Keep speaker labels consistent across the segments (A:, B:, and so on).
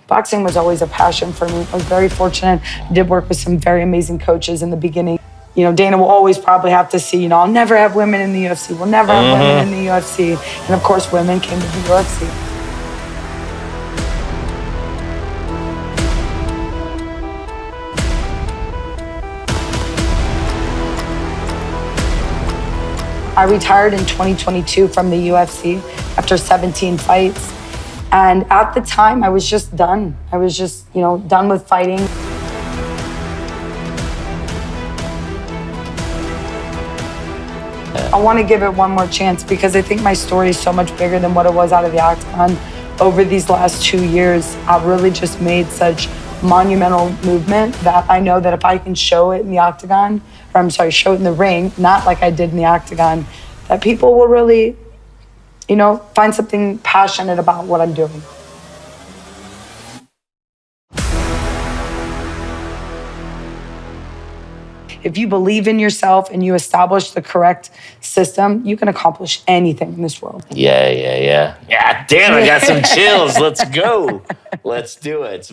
A: boxing was always a passion for me. I was very fortunate. I did work with some very amazing coaches in the beginning. Dana will always probably have to see, I'll never have women in the UFC. We'll never have women in the UFC. And of course, women came to the UFC. I retired in 2022 from the UFC after 17 fights. And at the time, I was just done. I was just, done with fighting. I want to give it one more chance because I think my story is so much bigger than what it was out of the octagon. Over these last 2 years, I've really just made such monumental movement that I know that if I can show it in the octagon, show it in the ring, not like I did in the octagon, that people will really, find something passionate about what I'm doing. If you believe in yourself and you establish the correct system, you can accomplish anything in this world.
B: Yeah. Yeah, damn, I got some chills. Let's go. Let's do it.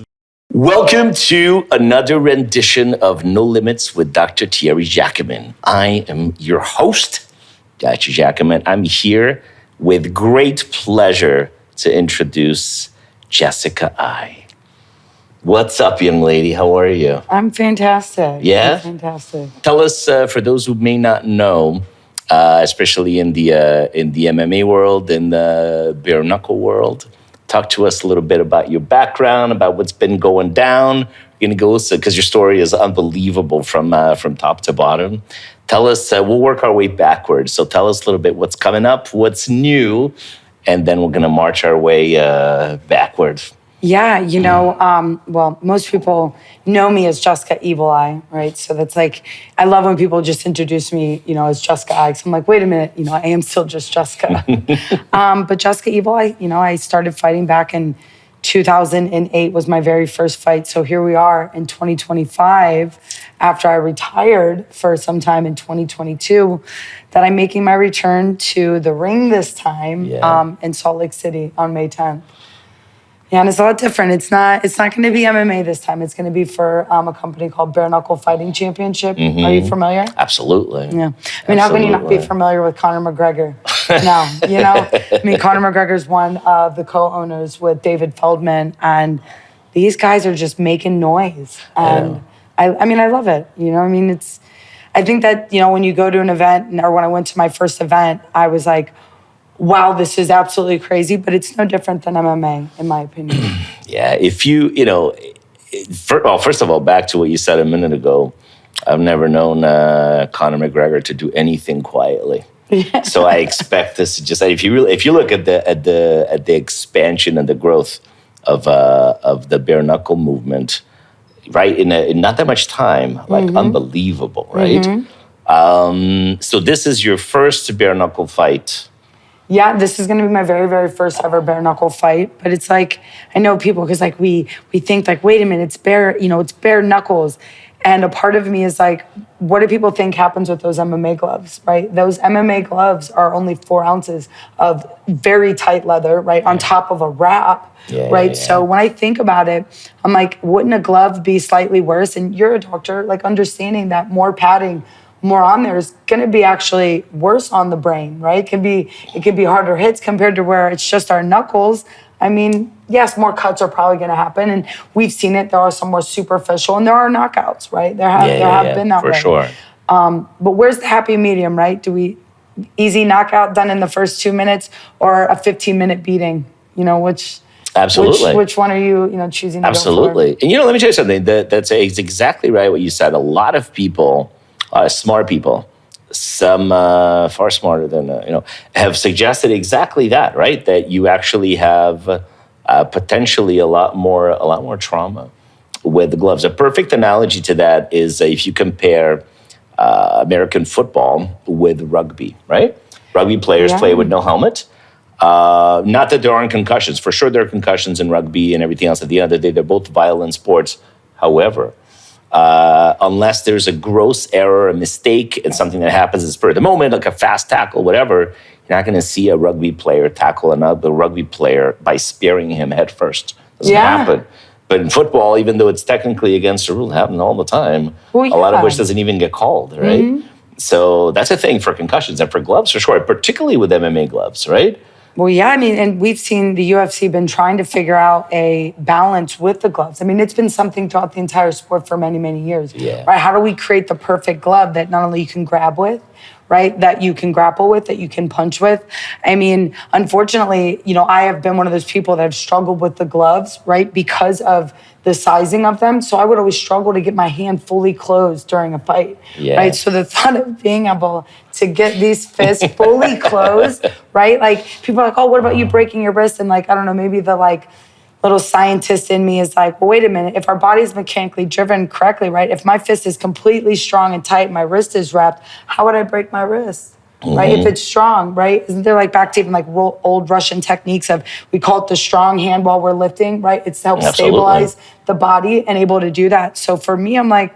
B: Welcome to another rendition of No Limits with Dr. Thierry Jacquemin. I am your host, Dr. Jacquemin. I'm here with great pleasure to introduce Jessica I. What's up, young lady? How are you?
A: I'm fantastic.
B: Yeah?
A: I'm fantastic.
B: Tell us, for those who may not know, especially in the MMA world, in the bare knuckle world, talk to us a little bit about your background, about what's been going down. We're going to go, because your story is unbelievable from top to bottom. Tell us, we'll work our way backwards. So tell us a little bit what's coming up, what's new, and then we're going to march our way backwards.
A: Yeah, well, most people know me as Jessica Evil Eye, right? So that's like, I love when people just introduce me, as Jessica Eye. So I'm like, wait a minute, I am still just Jessica. But Jessica Evil Eye, I started fighting back in 2008 was my very first fight. So here we are in 2025, after I retired for some time in 2022, that I'm making my return to the ring this time in Salt Lake City on May 10th. Yeah, and it's a lot different. It's not going to be MMA this time. It's going to be for a company called Bare Knuckle Fighting Championship. Mm-hmm. Are you familiar?
B: Absolutely.
A: Yeah. How can you not be familiar with Conor McGregor? No, Conor McGregor's one of the co-owners with David Feldman, and these guys are just making noise. And I love it. I think that, when you go to an event, or when I went to my first event, I was like, wow, this is absolutely crazy, but it's no different than MMA, in my opinion.
B: Yeah, if first of all, back to what you said a minute ago, I've never known Conor McGregor to do anything quietly. Yeah. So I expect this to just, if you look at the expansion and the growth of the bare knuckle movement, right, in not that much time, like unbelievable, right? Mm-hmm. So this is your first bare knuckle fight.
A: Yeah, this is going to be my very, very first ever bare knuckle fight. But it's like, I know people, because like we think like, wait a minute, it's bare knuckles. And a part of me is like, what do people think happens with those MMA gloves, right? Those MMA gloves are only 4 ounces of very tight leather, right? On top of a wrap, right? Yeah. So when I think about it, I'm like, wouldn't a glove be slightly worse? And you're a doctor, like understanding that more padding, more on there is going to be actually worse on the brain, right? It could be harder hits compared to where it's just our knuckles. Yes, more cuts are probably going to happen, and we've seen it. There are some more superficial, and there are knockouts, right? There have been that way.
B: For sure.
A: But where's the happy medium, right? Do we easy knockout done in the first 2 minutes, or a 15-minute beating?
B: Absolutely.
A: Which one are you, choosing to
B: Absolutely.
A: go for?
B: And let me tell you something. That's exactly right what you said. A lot of people, smart people, some far smarter than have suggested exactly that, right? That you actually have potentially a lot more trauma with the gloves. A perfect analogy to that is if you compare American football with rugby, right? Rugby players play with no helmet. Not that there aren't concussions. For sure there are concussions in rugby and everything else. At the end of the day, they're both violent sports. However, unless there's a gross error, a mistake, and something that happens in the spur of the moment, like a fast tackle, whatever, you're not going to see a rugby player tackle another rugby player by spearing him head first. Doesn't happen. But in football, even though it's technically against the rule, it happens all the time.
A: Well,
B: a lot of which doesn't even get called, right? So that's a thing for concussions and for gloves for sure, particularly with MMA gloves, right?
A: Well, yeah, I mean, and we've seen the UFC been trying to figure out a balance with the gloves. I mean, it's been something throughout the entire sport for many, many years.
B: Yeah.
A: Right? How do we create the perfect glove that not only you can grab with, right, that you can grapple with, that you can punch with? I mean, unfortunately, you know, I have been one of those people that have struggled with the gloves, right, because of the sizing of them. So I would always struggle to get my hand fully closed during a fight, right? So the thought of being able to get these fists fully closed, right? Like people are like, oh, what about you breaking your wrist? And like, I don't know, maybe the like little scientist in me is like, well, wait a minute. If our body's mechanically driven correctly, right? If my fist is completely strong and tight, my wrist is wrapped, how would I break my wrist? Right? If it's strong, right? Isn't there like back to even like old Russian techniques of, we call it the strong hand while we're lifting, right? It's to help stabilize the body and able to do that. So for me, I'm like,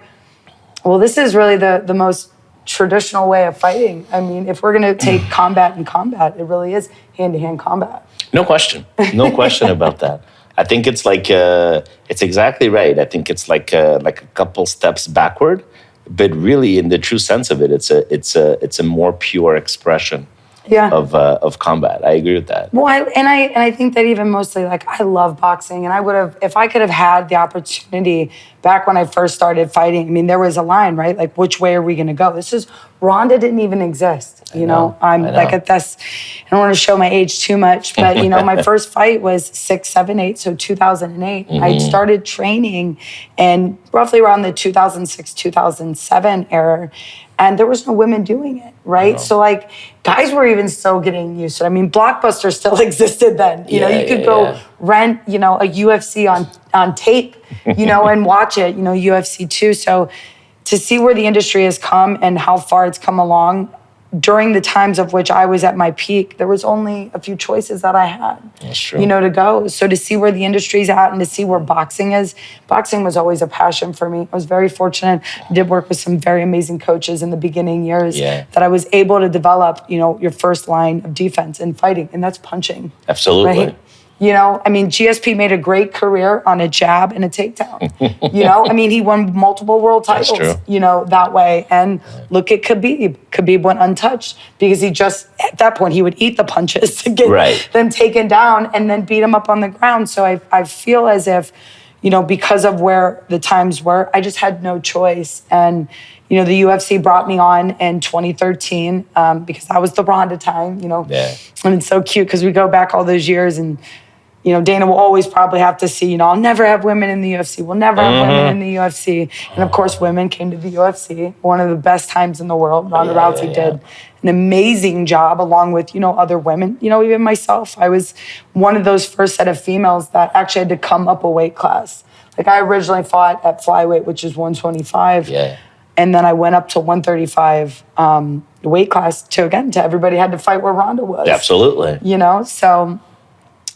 A: well, this is really the most traditional way of fighting. I mean, if we're going to take combat and combat, it really is hand-to-hand combat.
B: No question. No question about that. I think it's like, it's exactly right. I think it's like a couple steps backward. But really, in the true sense of it, it's a more pure expression of combat. I agree with that.
A: Well, I think that even mostly, like, I love boxing, and I would have, if I could have had the opportunity back when I first started fighting. I mean, there was a line, right? Like, which way are we going to go? This is Ronda didn't even exist. You know, I'm like at this. I don't want to show my age too much, but you know, my first fight was 6, 7, 8, so 2008. I started training in roughly around the 2006, 2007 era. And there was no women doing it, right? So like guys were even still getting used to it. I mean, Blockbuster still existed then. You know, you could go rent, you know, a UFC on tape, you know, and watch it, you know, UFC 2. So to see where the industry has come and how far it's come along, during the times of which I was at my peak, there was only a few choices that I had, you know, to go. So to see where the industry's at and to see where boxing is, boxing was always a passion for me. I was very fortunate. I did work with some very amazing coaches in the beginning years that I was able to develop, you know, your first line of defense in fighting, and that's punching.
B: Absolutely.
A: Right? You know, I mean, GSP made a great career on a jab and a takedown. You know, I mean, he won multiple world titles, you know, that way. And look at Khabib. Khabib went untouched because he just, at that point, he would eat the punches to get them taken down and then beat them up on the ground. So I feel as if, you know, because of where the times were, I just had no choice. And, you know, the UFC brought me on in 2013 because that was the Ronda time, you know. And it's so cute because we go back all those years and, you know, Dana will always probably have to see, you know, I'll never have women in the UFC. We'll never have women in the UFC. And of course, women came to the UFC, one of the best times in the world. Ronda Rousey did an amazing job along with, you know, other women. You know, even myself, I was one of those first set of females that actually had to come up a weight class. Like I originally fought at flyweight, which is 125. And then I went up to 135 weight class to everybody had to fight where Ronda was.
B: Absolutely.
A: You know, so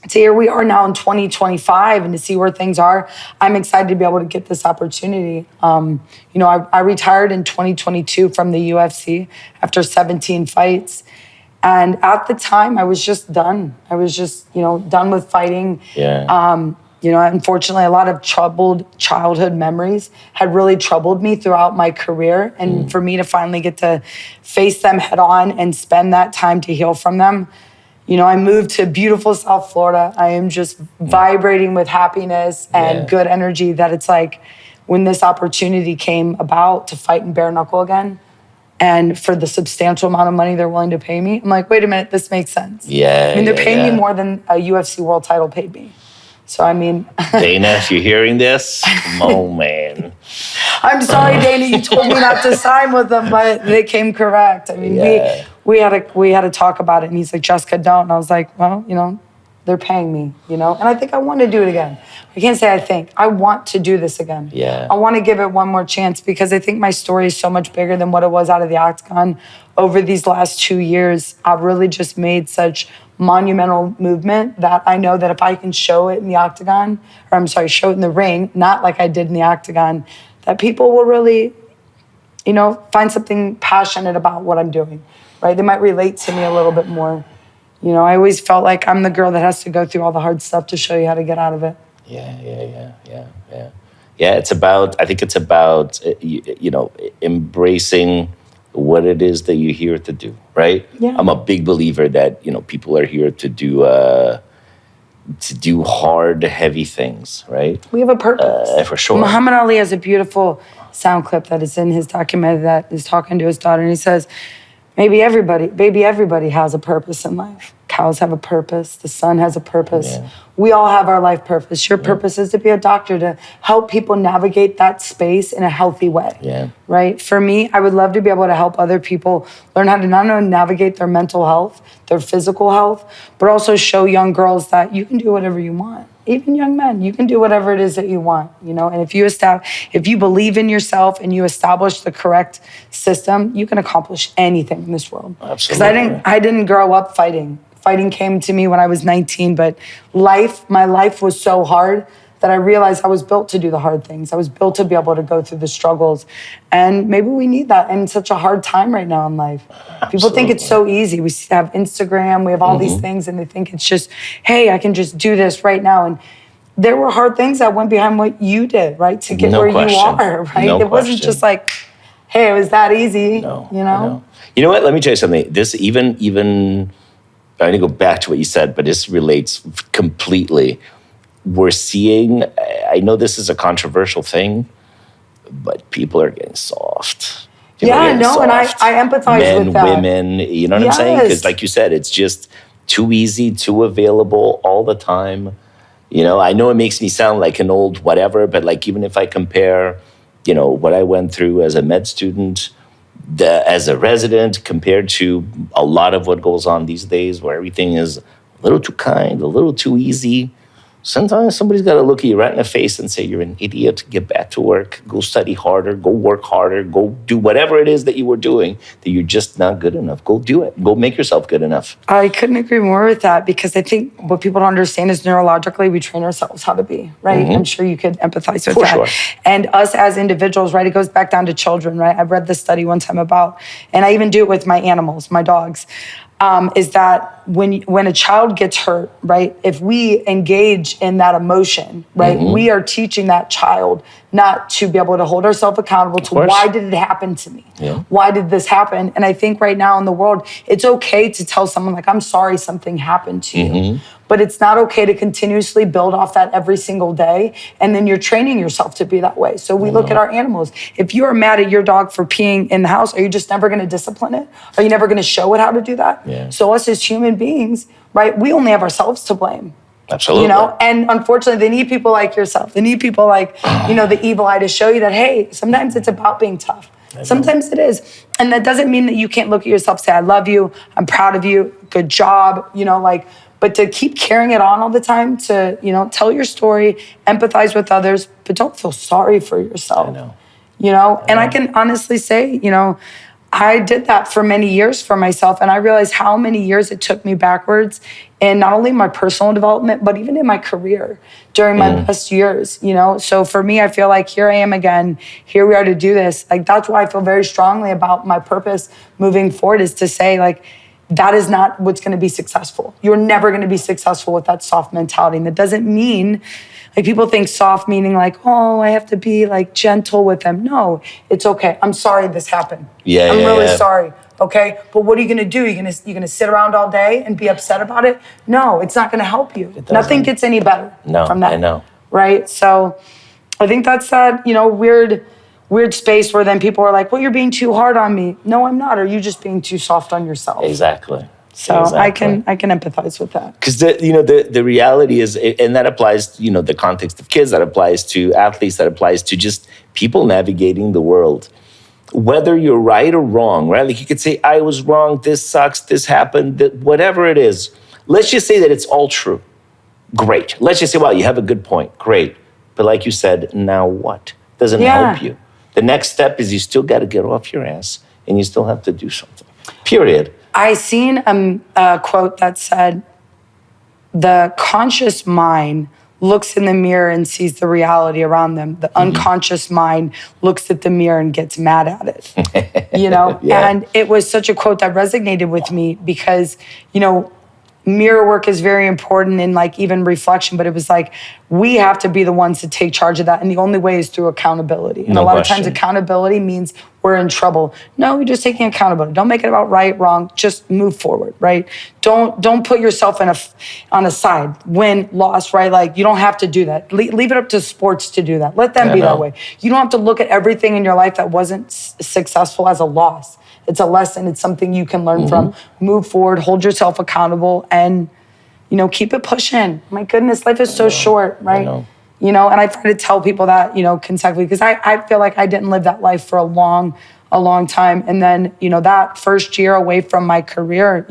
A: here we are now in 2025 and to see where things are, I'm excited to be able to get this opportunity. You know, I retired in 2022 from the UFC after 17 fights. And at the time, I was just done. I was just, you know, done with fighting. You know, unfortunately, a lot of troubled childhood memories had really troubled me throughout my career. And for me to finally get to face them head on and spend that time to heal from them, you know, I moved to beautiful South Florida. I am just vibrating with happiness and good energy that it's like when this opportunity came about to fight in bare knuckle again and for the substantial amount of money they're willing to pay me, I'm like, wait a minute, this makes sense. I mean, they're paying me more than a UFC world title paid me. So, I mean...
B: Dana, if you're hearing this, come on, man.
A: I'm sorry, Dana, you told me not to sign with them, but they came correct. I mean, we had to talk about it, and he's like, Jessica, don't. And I was like, well, you know, they're paying me, you know? And I think I want to do it again. I can't say I think. I want to do this again. I want to give it one more chance because I think my story is so much bigger than what it was out of the octagon. Over these last 2 years, I've really just made such monumental movement that I know that if I can show it in the octagon, or I'm sorry, show it in the ring, not like I did in the octagon, that people will really, you know, find something passionate about what I'm doing, right? They might relate to me a little bit more. You know, I always felt like I'm the girl that has to go through all the hard stuff to show you how to get out of it.
B: Yeah, it's about, I think it's about, embracing what it is that you're here to do, right?
A: Yeah.
B: I'm a big believer that, people are here to do hard, heavy things, right?
A: We have a purpose.
B: For sure.
A: Muhammad Ali has a beautiful sound clip that is in his documentary that is talking to his daughter, and he says, baby, everybody has a purpose in life. Cows have a purpose. The sun has a purpose.
B: Yeah.
A: We all have our life purpose. Your purpose is to be a doctor, to help people navigate that space in a healthy way.
B: Yeah.
A: Right? For me, I would love to be able to help other people learn how to not only navigate their mental health, their physical health, but also show young girls that you can do whatever you want. Even young men, you can do whatever it is that you want, And if you believe in yourself and you establish the correct system, you can accomplish anything in this world.
B: Absolutely.
A: Because I didn't grow up fighting. Fighting came to me when I was 19, but my life was so hard that I realized I was built to do the hard things. I was built to be able to go through the struggles. And maybe we need that in such a hard time right now in life. Absolutely. People think it's so easy. We have Instagram, we have all these things, and they think it's just, hey, I can just do this right now. And there were hard things that went behind what you did, right? To get where you are, right? It wasn't just like, hey, it was that easy,
B: No,
A: You know
B: what? Let me tell you something. This even I'm going to go back to what you said, but this relates completely. We're seeing, I know this is a controversial thing, but people are getting soft.
A: And I empathize
B: Men,
A: with that.
B: women, you know what I'm saying? Because like you said, it's just too easy, too available all the time. I know it makes me sound like an old whatever, but like even if I compare, what I went through as a med student, as a resident, compared to a lot of what goes on these days where everything is a little too kind, a little too easy. Sometimes somebody's got to look at you right in the face and say, you're an idiot, get back to work, go study harder, go work harder, go do whatever it is that you were doing, that you're just not good enough. Go do it. Go make yourself good enough.
A: I couldn't agree more with that because I think what people don't understand is neurologically we train ourselves how to be, right? I'm sure you could empathize with that.
B: Sure.
A: And us as individuals, right? It goes back down to children, right? I've read this study one time about, and I even do it with my animals, my dogs. Is that when a child gets hurt, right? If we engage in that emotion, right, we are teaching that child not to be able to hold ourselves accountable to why did it happen to me?
B: Yeah.
A: Why did this happen? And I think right now in the world, it's okay to tell someone like, I'm sorry something happened to you. But it's not okay to continuously build off that every single day. And then you're training yourself to be that way. So we look at our animals. If you are mad at your dog for peeing in the house, are you just never going to discipline it? Are you never going to show it how to do that?
B: Yeah.
A: So us as human beings, right, we only have ourselves to blame.
B: Absolutely.
A: And unfortunately, they need people like yourself. They need people like, the evil eye to show you that, hey, sometimes it's about being tough. Sometimes it is. And that doesn't mean that you can't look at yourself and say, I love you, I'm proud of you, good job, but to keep carrying it on all the time, to, tell your story, empathize with others, but don't feel sorry for yourself.
B: I know.
A: And I can honestly say, I did that for many years for myself, and I realized how many years it took me backwards in not only my personal development, but even in my career during my best years, So for me, I feel like here I am again, here we are to do this. Like, that's why I feel very strongly about my purpose moving forward, is to say, like, that is not what's going to be successful. You're never going to be successful with that soft mentality. And that doesn't mean, like, people think soft meaning like, oh, I have to be like gentle with them. No, it's okay. I'm sorry this happened. I'm really sorry. Okay, but what are you going to do? You're going to sit around all day and be upset about it? No, it's not going to help you. Nothing gets any better from that.
B: I know.
A: Right? So I think that's that, weird space where then people are like, well, you're being too hard on me. No, I'm not. Are you just being too soft on yourself?
B: Exactly.
A: So I can empathize with that.
B: Because the reality is, and that applies, the context of kids, that applies to athletes, that applies to just people navigating the world. Whether you're right or wrong, right? Like, you could say, I was wrong, this sucks, this happened, whatever it is. Let's just say that it's all true. Great. Let's just say, well, you have a good point. Great. But like you said, now what? Doesn't help you. The next step is you still got to get off your ass and you still have to do something. Period.
A: I seen a quote that said, the conscious mind looks in the mirror and sees the reality around them. The unconscious mind looks at the mirror and gets mad at it,
B: Yeah.
A: And it was such a quote that resonated with me because, mirror work is very important in like even reflection, but it was like, we have to be the ones to take charge of that. And the only way is through accountability. And
B: No
A: a lot
B: question.
A: of times accountability means we're in trouble. No, you're just taking accountability. Don't make it about right, wrong, just move forward, right? Don't put yourself on a side, win, loss, right? Like you don't have to do that. Leave it up to sports to do that. Let them be that way. You don't have to look at everything in your life that wasn't successful as a loss. It's a lesson. It's something you can learn from. Move forward, hold yourself accountable, and, keep it pushing. My goodness, life is so short, right? And I try to tell people that, consecutively, because I feel like I didn't live that life for a long time. And then, that first year away from my career,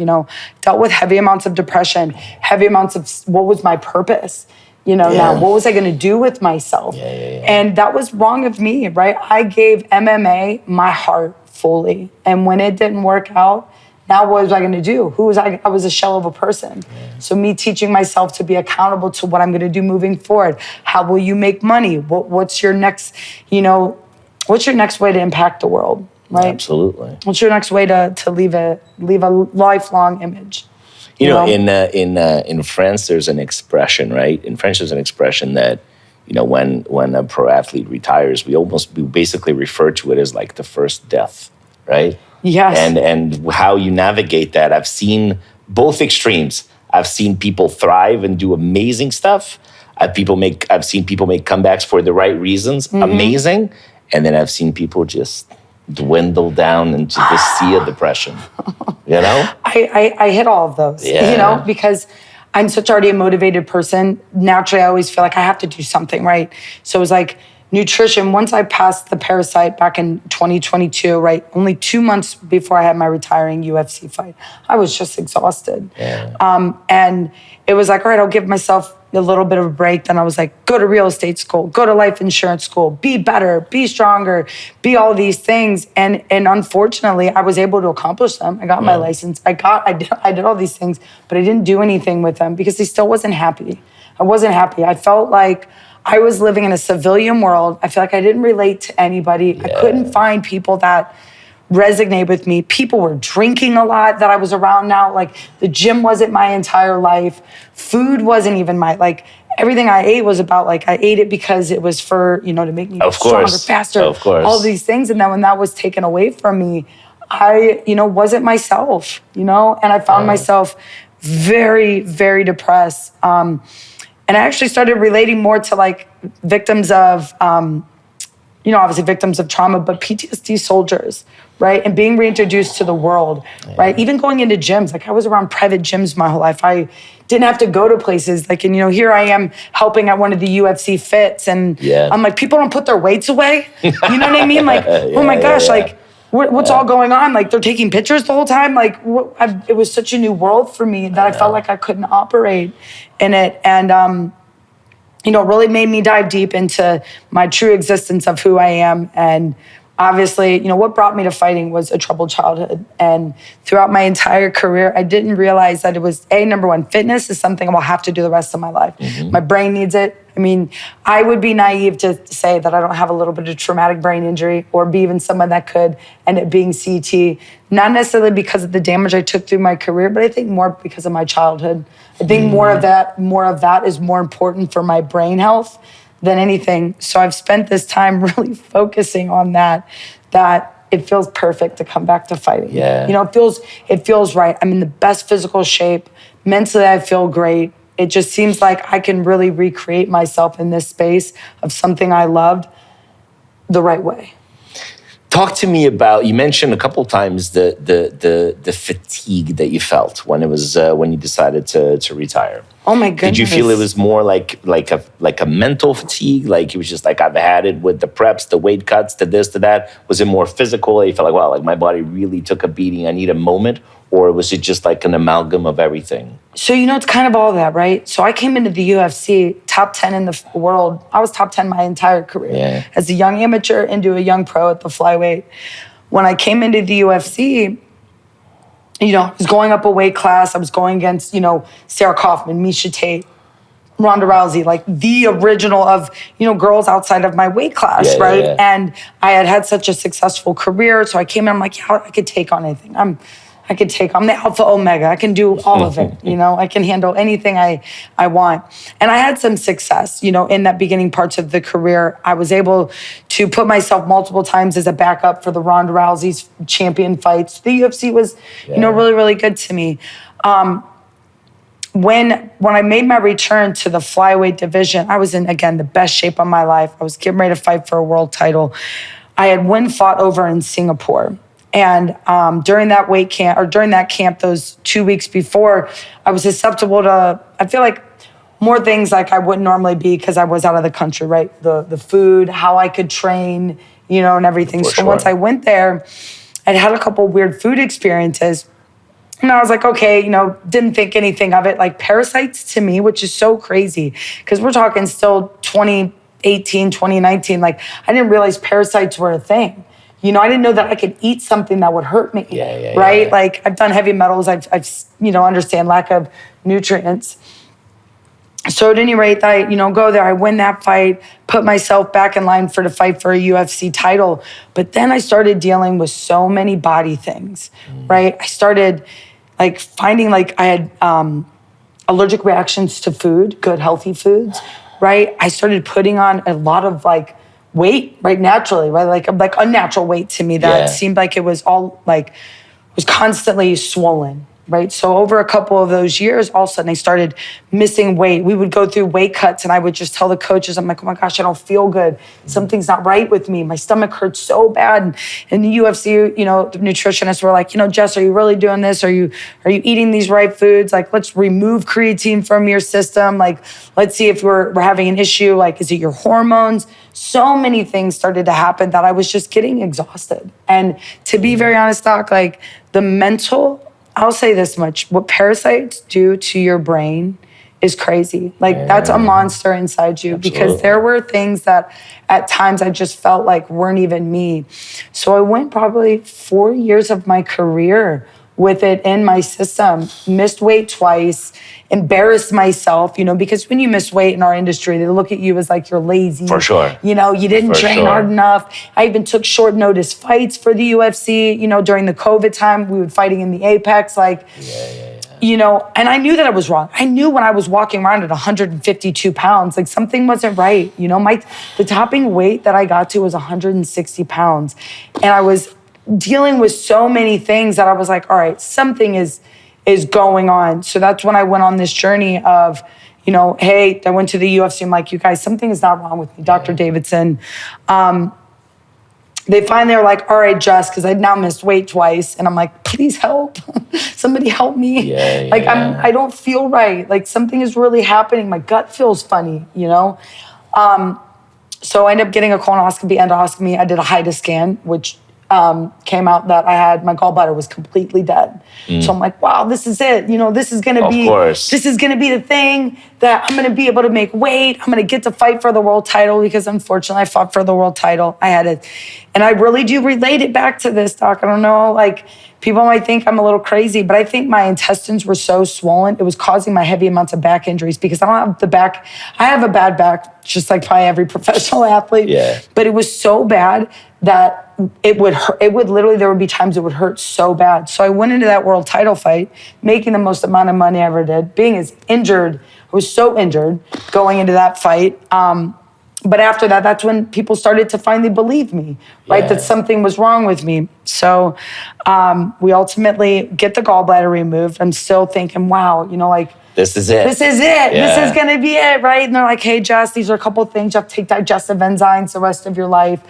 A: dealt with heavy amounts of depression, heavy amounts of what was my purpose? Now what was I going to do with myself? And that was wrong of me, right? I gave MMA my heart fully. And when it didn't work out, now what was I going to do? Who was I? I was a shell of a person. So me teaching myself to be accountable to what I'm going to do moving forward. How will you make money? What's your next, what's your next way to impact the world, right?
B: Absolutely.
A: What's your next way to leave a lifelong image?
B: In France, there's an expression, right? In French, there's an expression that, when a pro athlete retires, we basically refer to it as like the first death, right?
A: Yes.
B: And how you navigate that. I've seen both extremes. I've seen people thrive and do amazing stuff. I've seen people make comebacks for the right reasons, amazing. And then I've seen people just dwindle down into the sea of depression. I hit all of those,
A: because I'm such already a motivated person. Naturally, I always feel like I have to do something, right? So it was like nutrition. Once I passed the parasite back in 2022, right? Only 2 months before I had my retiring UFC fight, I was just exhausted. And it was like, all right, I'll give myself a little bit of a break. Then I was like, go to real estate school, go to life insurance school, be better, be stronger, be all these things. And unfortunately, I was able to accomplish them. I got my license. I did all these things, but I didn't do anything with them because I still wasn't happy. I wasn't happy. I felt like I was living in a civilian world. I feel like I didn't relate to anybody. I couldn't find people that resonate with me. People were drinking a lot that I was around now. Like the gym wasn't my entire life. Food wasn't even everything I ate was about I ate it because it was for, to make me stronger, faster, all these things. And then when that was taken away from me, I, wasn't myself, and I found myself very, very depressed. And I actually started relating more to victims of, obviously victims of trauma, but PTSD soldiers, right? And being reintroduced to the world, right? Even going into gyms, I was around private gyms my whole life. I didn't have to go to places here I am helping at one of the UFC fits. And I'm like, people don't put their weights away. You know what I mean? Oh my gosh, what's all going on? They're taking pictures the whole time. It was such a new world for me that I felt like I couldn't operate in it. And, it really made me dive deep into my true existence of who I am. And obviously, what brought me to fighting was a troubled childhood. And throughout my entire career, I didn't realize that it was, number one, fitness is something I will have to do the rest of my life. My brain needs it. I mean, I would be naive to say that I don't have a little bit of traumatic brain injury or be even someone that could end up being CT. Not necessarily because of the damage I took through my career, but I think more because of my childhood. I think more of that is more important for my brain health than anything. So I've spent this time really focusing on that it feels perfect to come back to fighting. It feels right. I'm in the best physical shape. Mentally, I feel great. It just seems like I can really recreate myself in this space of something I loved the right way.
B: Talk to me about, you mentioned a couple of times the fatigue that you felt when when you decided to retire.
A: Oh my goodness.
B: Did you feel it was more like a mental fatigue? It was just I've had it with the preps, the weight cuts, the this, to that. Was it more physical? You felt wow, my body really took a beating. I need a moment. Or was it just an amalgam of everything?
A: So, it's kind of all that, right? So I came into the UFC, top 10 in the world. I was top 10 my entire career. As a young amateur into a young pro at the flyweight. When I came into the UFC, I was going up a weight class. I was going against, Sarah Kaufman, Miesha Tate, Ronda Rousey, the original of, girls outside of my weight class, right? And I had such a successful career. So I came in, I'm I could take on anything. I could take, I'm the alpha omega. I can do all of it, you know, I can handle anything I want. And I had some success, you know, in that beginning parts of the career. I was able to put myself multiple times as a backup for the Ronda Rousey's champion fights. The UFC was, you know, really, really good to me. When I made my return to the flyweight division, I was in, again, the best shape of my life. I was getting ready to fight for a world title. I had fought over in Singapore. And during that weight camp, or during that camp, those 2 weeks before, I was susceptible to, I feel like, more things like I wouldn't normally be because I was out of the country, right? The food, how I could train, you know, and everything. So once I went there, I'd had a couple weird food experiences. And I was like, okay, you know, didn't think anything of it. Like parasites to me, which is so crazy, because we're talking still 2018, 2019. Like I didn't realize parasites were a thing. You know, I didn't know that I could eat something that would hurt me, right? Yeah. Like I've done heavy metals. I've you know, understand lack of nutrients. So at any rate, I, you know, go there, I win that fight, put myself back in line for the fight for a UFC title. But then I started dealing with so many body things, right? I started like finding like I had allergic reactions to food, good, healthy foods, right? I started putting on a lot of like weight, right? Naturally, right? Like unnatural weight to me that seemed like it was all like, was constantly swollen. Right. So over a couple of those years, all of a sudden I started missing weight. We would go through weight cuts and I would just tell the coaches, I'm like, oh my gosh, I don't feel good. Something's not right with me. My stomach hurts so bad. And in the UFC, you know, the nutritionists were like, you know, Jess, are you really doing this? Are you eating these right foods? Like, let's remove creatine from your system. Like, let's see if we're having an issue. Like, is it your hormones? So many things started to happen that I was just getting exhausted. And to be very honest, Doc, like the mental, I'll say this much, what parasites do to your brain is crazy. Like that's a monster inside you. Absolutely. Because there were things that at times I just felt like weren't even me. So I went probably 4 years of my career with it in my system, missed weight twice, embarrassed myself, you know, because when you miss weight in our industry, they look at you as like you're lazy.
B: For sure.
A: You know, you didn't train hard enough. I even took short notice fights for the UFC, you know, during the COVID time, we were fighting in the Apex, like, you know, and I knew that I was wrong. I knew when I was walking around at 152 pounds, like something wasn't right. You know, the topping weight that I got to was 160 pounds. And I was dealing with so many things that I was like, all right, something is going on. So that's when I went on this journey of, you know, hey, I went to the UFC. I'm like, you guys, something is not wrong with me, Dr. Davidson. They finally are like, all right, Jess, because I'd now missed weight twice. And I'm like, please help. Somebody help me. I don't feel right. Like something is really happening. My gut feels funny, you know? So I ended up getting a colonoscopy, endoscopy. I did a HIDA scan, which came out that my gallbladder was completely dead. So I'm like, wow, this is it. You know, this is going to be the thing that I'm going to be able to make weight. I'm going to get to fight for the world title because unfortunately I fought for the world title. I had it. And I really do relate it back to this, Doc. I don't know, like people might think I'm a little crazy, but I think my intestines were so swollen. It was causing my heavy amounts of back injuries because I don't have the back. I have a bad back, just like probably every professional athlete. Yeah. But it was so bad that it would hurt. It would literally, there would be times it would hurt so bad. So I went into that world title fight, making the most amount of money I ever did, being as injured. I was so injured going into that fight. But after that, that's when people started to finally believe me, right? That something was wrong with me. So we ultimately get the gallbladder removed. I'm still thinking, wow, you know, like,
B: this is it.
A: This is it. Yeah. This is going to be it, right? And they're like, hey, Jess, these are a couple of things. You have to take digestive enzymes the rest of your life.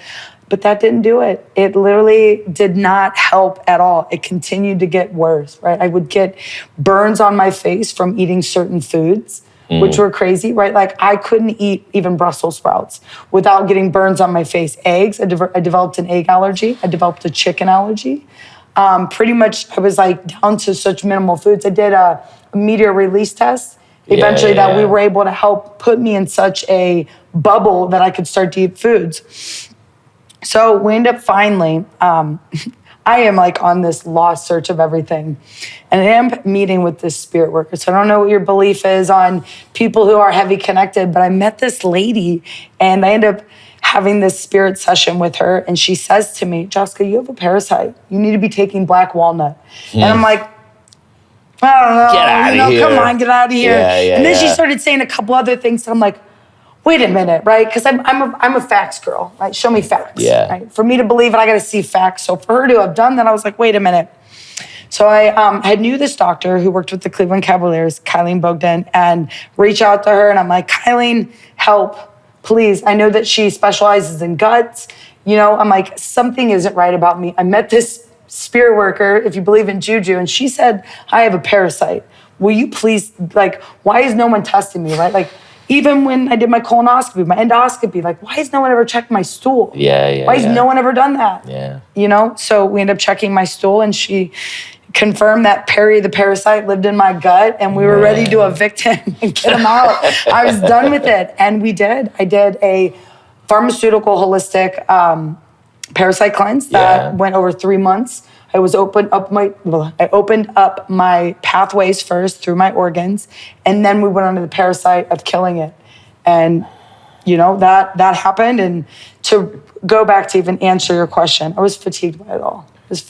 A: But that didn't do it. It literally did not help at all. It continued to get worse, right? I would get burns on my face from eating certain foods, which were crazy, right? Like I couldn't eat even Brussels sprouts without getting burns on my face. Eggs, I developed an egg allergy. I developed a chicken allergy. Pretty much I was like down to such minimal foods. I did a meteor release test. Eventually that we were able to help put me in such a bubble that I could start to eat foods. So we end up finally, I am like on this lost search of everything. And I am meeting with this spirit worker. So I don't know what your belief is on people who are heavy connected, but I met this lady and I end up having this spirit session with her, and she says to me, Jessica, you have a parasite. You need to be taking black walnut. And I'm like, I don't know.
B: Get out of here.
A: Come on, get out of here.
B: Yeah,
A: and then she started saying a couple other things. And I'm like, wait a minute, right? Because I'm a facts girl, right? Show me facts.
B: Yeah.
A: Right? For me to believe it, I got to see facts. So for her to have done that, I was like, wait a minute. So I knew this doctor who worked with the Cleveland Cavaliers, Kylene Bogdan, and reached out to her. And I'm like, Kylene, help, please. I know that she specializes in guts. You know, I'm like, something isn't right about me. I met this spirit worker, if you believe in juju, and she said, I have a parasite. Will you please, like, why is no one testing me, right? Like, even when I did my colonoscopy, my endoscopy, like, why has no one ever checked my stool? Why has no one ever done that? You know? So we ended up checking my stool, and she confirmed that Perry the parasite lived in my gut, and we were ready to evict him and get him out. I was done with it. And we did. I did a pharmaceutical holistic parasite cleanse that went over 3 months. I opened up my pathways first through my organs, and then we went on to the parasite of killing it. And you know, that happened. And to go back to even answer your question, I was fatigued by it all.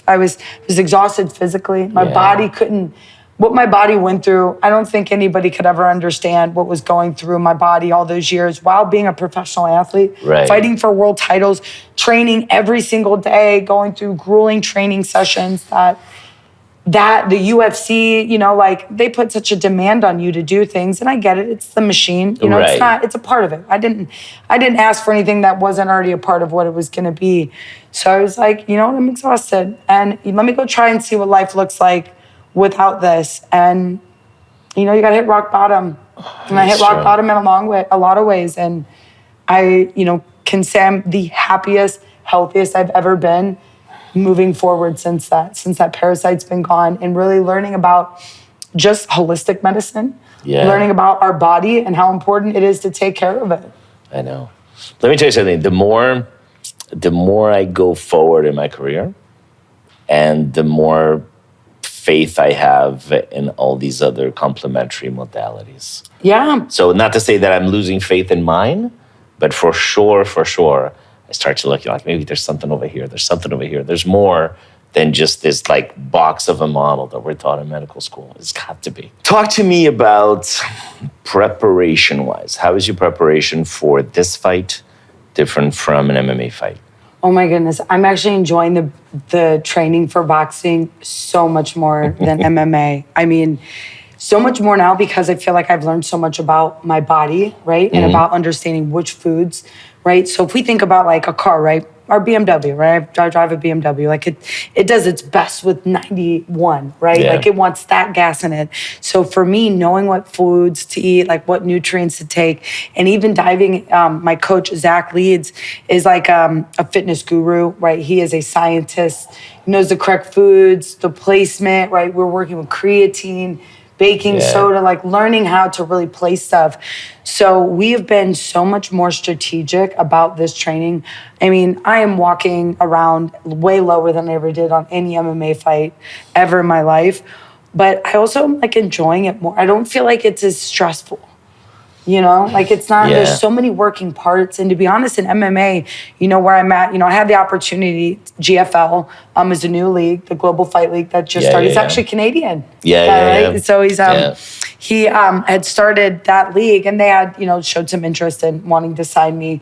A: I was exhausted physically. My body couldn't, what my body went through, I don't think anybody could ever understand what was going through my body all those years while being a professional athlete, fighting for world titles, training every single day, going through grueling training sessions that the UFC, you know, like they put such a demand on you to do things, and I get it. It's the machine, you know. It's a part of it. I didn't ask for anything that wasn't already a part of what it was going to be. So I was like, you know what, I'm exhausted, and let me go try and see what life looks like without this. And you know, you got to hit rock bottom, and I hit rock bottom in a lot of ways. And I, you know, can say I'm the happiest, healthiest I've ever been moving forward since that parasite's been gone, and really learning about just holistic medicine, learning about our body and how important it is to take care of it.
B: I know. Let me tell you something. The more I go forward in my career, and the more faith I have in all these other complementary modalities. Yeah. So not to say that I'm losing faith in mine, but for sure, I start to look like maybe there's something over here. There's something over here. There's more than just this like box of a model that we're taught in medical school. It's got to be. Talk to me about preparation-wise. How is your preparation for this fight different from an MMA fight?
A: Oh my goodness. I'm actually enjoying the training for boxing so much more than MMA. I mean, so much more now because I feel like I've learned so much about my body, right? And about understanding which foods, right? So if we think about like a car, right? Our BMW, right? I drive a BMW. Like it does its best with 91, right? Like it wants that gas in it. So for me, knowing what foods to eat, like what nutrients to take, and even diving, my coach, Zach Leeds, is like a fitness guru, right? He is a scientist, he knows the correct foods, the placement, right? We're working with creatine, baking soda, like learning how to really place stuff. So we have been so much more strategic about this training. I mean, I am walking around way lower than I ever did on any MMA fight ever in my life. But I also am like enjoying it more. I don't feel like it's as stressful. You know, like it's not, there's so many working parts. And to be honest, in MMA, you know, where I'm at, you know, I had the opportunity, GFL is a new league, the Global Fight League that just started. He's actually Canadian. Right? So he's, he had started that league, and they had, you know, showed some interest in wanting to sign me.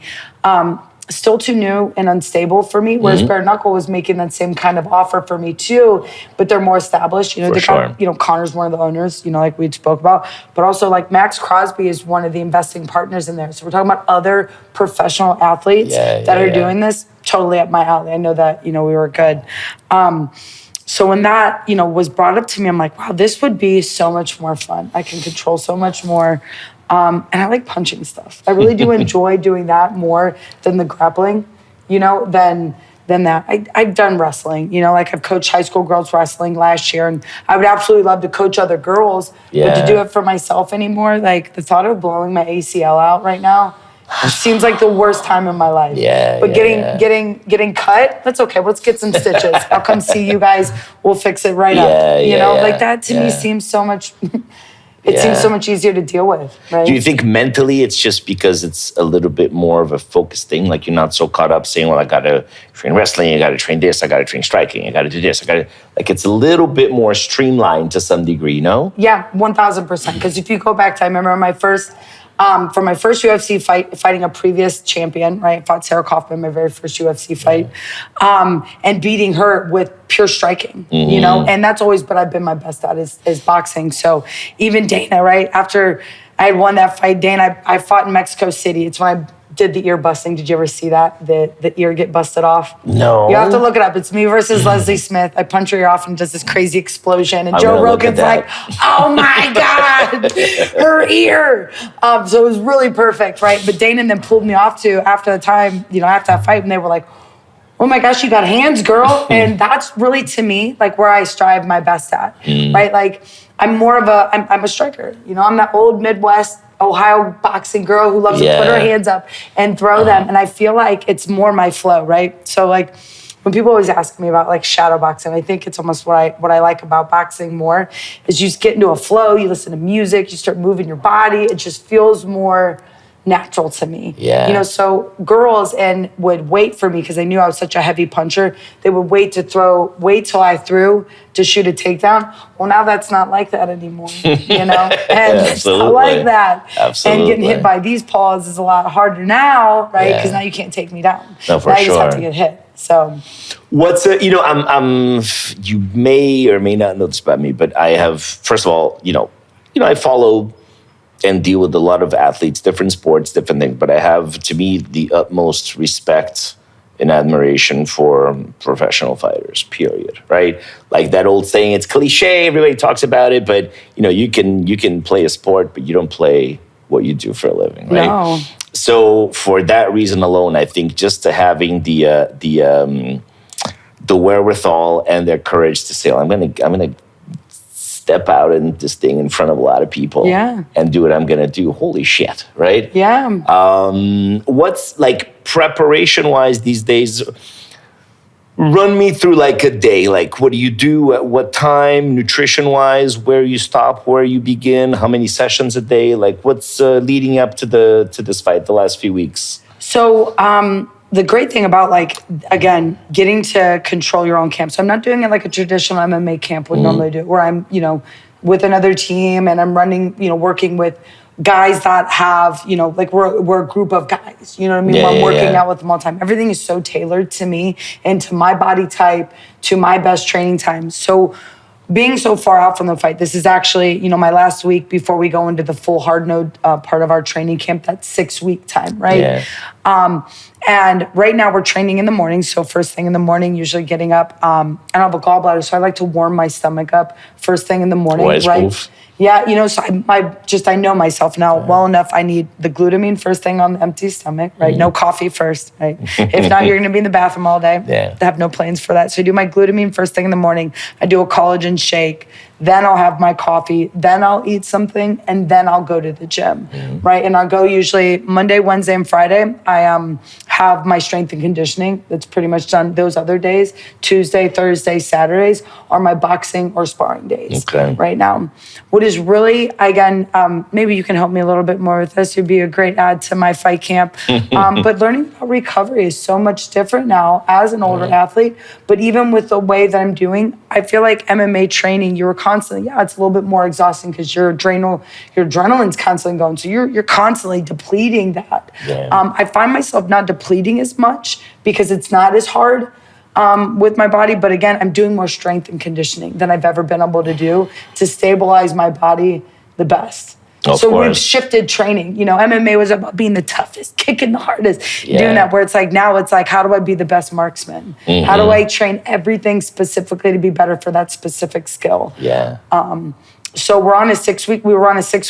A: Still too new and unstable for me, whereas Bare Knuckle was making that same kind of offer for me too, but they're more established. You know, got, you know, Connor's one of the owners, you know, like we spoke about, but also like Max Crosby is one of the investing partners in there. So we're talking about other professional athletes that are doing this, totally up my alley. I know that, you know, we were good. So when that, you know, was brought up to me, I'm like, wow, this would be so much more fun. I can control so much more. And I like punching stuff. I really do enjoy doing that more than the grappling, you know, than that. I've done wrestling, you know, like I've coached high school girls wrestling last year, and I would absolutely love to coach other girls, but to do it for myself anymore, like the thought of blowing my ACL out right now, it seems like the worst time in my life. But getting cut, that's okay. Let's get some stitches. I'll come see you guys. We'll fix it right up. You know, like that to me seems so much. it seems so much easier to deal with, right?
B: Do you think mentally it's just because it's a little bit more of a focused thing? Like you're not so caught up saying, well, I got to train wrestling, I got to train this, I got to train striking, I got to do this, like it's a little bit more streamlined to some degree, no?
A: Yeah, 1,000%. Because if you go back to, I remember my first, for my first UFC fight, fighting a previous champion, right? I fought Sarah Kaufman, my very first UFC fight, and beating her with pure striking, you know? And that's always what I've been my best at is boxing. So even Dana, right? After I had won that fight, Dana, I fought in Mexico City. It's when I did the ear busting. Did you ever see that? The ear get busted off?
B: No.
A: You have to look it up. It's me versus Leslie Smith. I punch her ear off and does this crazy explosion. And Joe Rogan's like, oh my God, her ear. So it was really perfect, right? But Dana then pulled me off too after the time, you know, after that fight. And they were like, oh my gosh, you got hands, girl. And that's really, to me, like where I strive my best at, right? Like I'm more of I'm a striker. You know, I'm that old Midwest Ohio boxing girl who loves to put her hands up and throw them. And I feel like it's more my flow, right? So like when people always ask me about like shadow boxing, I think it's almost what I like about boxing more is you just get into a flow, you listen to music, you start moving your body. It just feels more natural to me.
B: Yeah.
A: You know, so girls would wait for me because they knew I was such a heavy puncher. They would wait till I threw to shoot a takedown. Well, now that's not like that anymore, you know? And it's not like that.
B: Absolutely.
A: And getting hit by these paws is a lot harder now, right? Because now you can't take me down.
B: No, for
A: now
B: sure.
A: you just have to get hit. So
B: what's you know, I'm you may or may not know this about me, but I have, first of all, you know, I follow and deal with a lot of athletes, different sports, different things. But I have, to me, the utmost respect and admiration for professional fighters, period, right? Like that old saying, it's cliche, everybody talks about it, but you know, you can play a sport, but you don't play what you do for a living, right?
A: No.
B: So for that reason alone, I think just to having the wherewithal and the courage to say, I'm gonna step out in this thing in front of a lot of people and do what I'm going to do. Holy shit, right?
A: Yeah.
B: What's like preparation-wise these days? Run me through like a day. Like what do you do at what time, nutrition-wise, where you stop, where you begin, how many sessions a day? Like what's leading up to this fight the last few weeks?
A: So the great thing about, like, again, getting to control your own camp. So I'm not doing it like a traditional MMA camp would normally do, where I'm, you know, with another team and I'm running, you know, working with guys that have, you know, like we're a group of guys, you know what I mean? I'm working out with them all the time. Everything is so tailored to me and to my body type, to my best training time. So being so far out from the fight, this is actually, you know, my last week before we go into the full hard node part of our training camp, that's 6 week time, right? And right now we're training in the morning. So first thing in the morning, usually getting up, I don't have a gallbladder, so I like to warm my stomach up first thing in the morning, right?
B: Move.
A: Yeah, you know, so I know myself now well enough. I need the glutamine first thing on the empty stomach, right? No coffee first, right? If not, you're going to be in the bathroom all day. I have no plans for that. So I do my glutamine first thing in the morning. I do a collagen shake. Then I'll have my coffee. Then I'll eat something, and then I'll go to the gym, right? And I'll go usually Monday, Wednesday, and Friday. I have my strength and conditioning. That's pretty much done those other days. Tuesday, Thursday, Saturdays are my boxing or sparring days right now. What is really, again, maybe you can help me a little bit more with this. It'd be a great add to my fight camp. But learning about recovery is so much different now as an older athlete. But even with the way that I'm doing, I feel like MMA training, you're constantly, it's a little bit more exhausting because your adrenaline's constantly going. So you're constantly depleting that. I find myself not depleting as much because it's not as hard with my body. But again, I'm doing more strength and conditioning than I've ever been able to do to stabilize my body the best. So we've shifted training. You know, MMA was about being the toughest, kicking the hardest, doing that, where it's like, now it's like, how do I be the best marksman? How do I train everything specifically to be better for that specific skill? So we were on a 6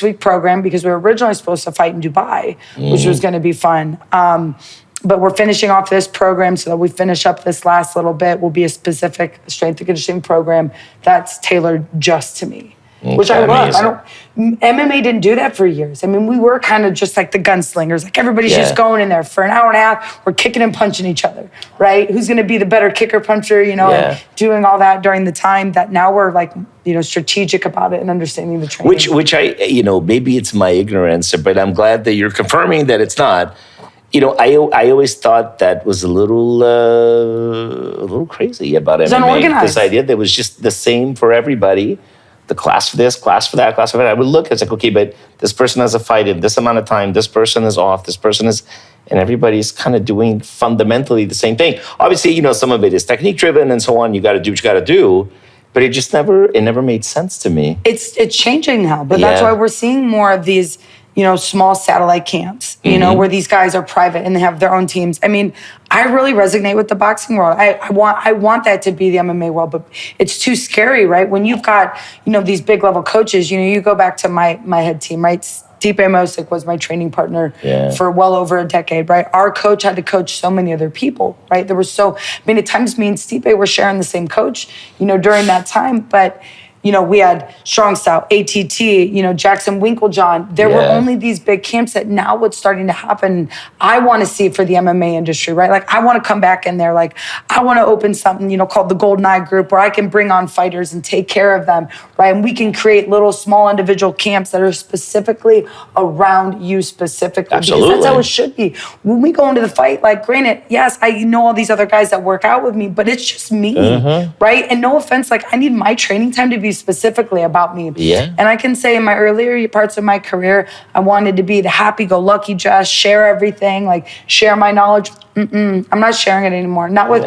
A: week program because we were originally supposed to fight in Dubai, which was going to be fun. But we're finishing off this program so that we finish up this last little bit will be a specific strength and conditioning program that's tailored just to me. which I love.
B: Amazing.
A: MMA didn't do that for years. I mean, we were kind of just like the gunslingers. Like everybody's just going in there for an hour and a half. We're kicking and punching each other, right? Who's going to be the better kicker puncher, and doing all that during the time that now we're like, strategic about it and understanding the training.
B: Which I, maybe it's my ignorance, but I'm glad that you're confirming that it's not. I always thought that was a little crazy about
A: it's
B: MMA.
A: Unorganized.
B: This idea that it was just the same for everybody. The class for this, class for that, class for that. I would look, it's like, okay, but this person has a fight in this amount of time, this person is off, this person is, and everybody's kind of doing fundamentally the same thing. Obviously, some of it is technique driven and so on. You got to do what you got to do. But it never made sense to me.
A: It's changing now, but that's why we're seeing more of these, small satellite camps, where these guys are private and they have their own teams. I mean, I really resonate with the boxing world. I want that to be the MMA world, but it's too scary, right? When you've got, these big level coaches, you go back to my head team, right? Stipe Miocic was my training partner for well over a decade, right? Our coach had to coach so many other people, right? There was at times me and Stipe were sharing the same coach, during that time, but we had Strong Style, ATT, Jackson Winklejohn. There were only these big camps that now what's starting to happen, I want to see for the MMA industry, right? Like, I want to come back in there. Like, I want to open something, called the Golden Eye Group where I can bring on fighters and take care of them, right? And we can create little small individual camps that are specifically around you specifically.
B: Absolutely.
A: Because that's how it should be. When we go into the fight, like, granted, yes, I know all these other guys that work out with me, but it's just me, right? And no offense, like, I need my training time to be specifically about me.
B: Yeah.
A: And I can say in my earlier parts of my career, I wanted to be the happy-go-lucky Jess, share everything, like share my knowledge. I'm not sharing it anymore. Not with